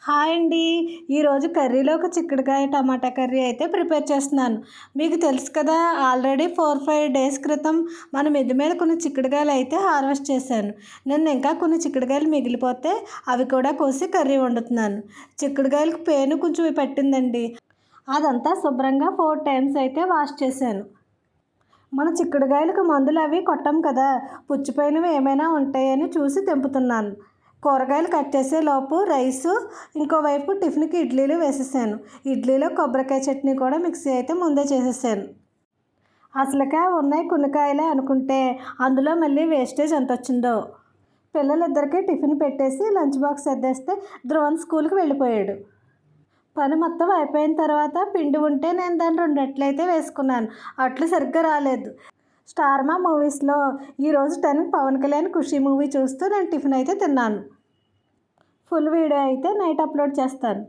Hi అండి. ఈరోజు కర్రీలో ఒక చిక్కుడుకాయ టమాటా కర్రీ అయితే ప్రిపేర్ చేస్తున్నాను. మీకు తెలుసు కదా, ఆల్రెడీ 4-5 డేస్ క్రితం మన మిద్దె మీద కొన్ని చిక్కుడుకాయలు అయితే హార్వెస్ట్ చేశాను. నిన్న ఇంకా కొన్ని చిక్కుడుకాయలు మిగిలిపోతే అవి కూడా కోసి కర్రీ వండుతున్నాను. చిక్కుడుకాయలకు పేను కొంచెం పట్టిందండి. అదంతా శుభ్రంగా 4 టైమ్స్ అయితే వాష్ చేశాను. మన చిక్కుడుకాయలకు మందులు అవి కొట్టాం కదా, పుచ్చిపోయినవి ఏమైనా ఉంటాయని చూసి తెంపుతున్నాను. కూరగాయలు కట్ చేసే లోపు రైసు, ఇంకోవైపు టిఫిన్కి ఇడ్లీలు వేసేసాను. ఇడ్లీలో కొబ్బరికాయ చట్నీ కూడా మిక్సీ అయితే ముందే చేసేసాను. అసలుగా ఉన్నాయి కున్నకాయలే అనుకుంటే అందులో మళ్ళీ వేస్టేజ్ ఎంత వచ్చిందో. పిల్లలిద్దరికీ టిఫిన్ పెట్టేసి లంచ్ బాక్స్ సర్దేస్తే ధ్రువన్ స్కూల్కి వెళ్ళిపోయాడు. పని మొత్తం అయిపోయిన తర్వాత పిండి ఉంటే నేను దాన్ని 2 అట్లయితే వేసుకున్నాను. అట్లు సరిగ్గా రాలేదు. స్టార్ మా మూవీస్లో ఈరోజు 10కి పవన్ కళ్యాణ్ ఖుషి మూవీ చూస్తూ నేను టిఫిన్ అయితే తిన్నాను. ఫుల్ వీడియో అయితే నైట్ అప్లోడ్ చేస్తాను.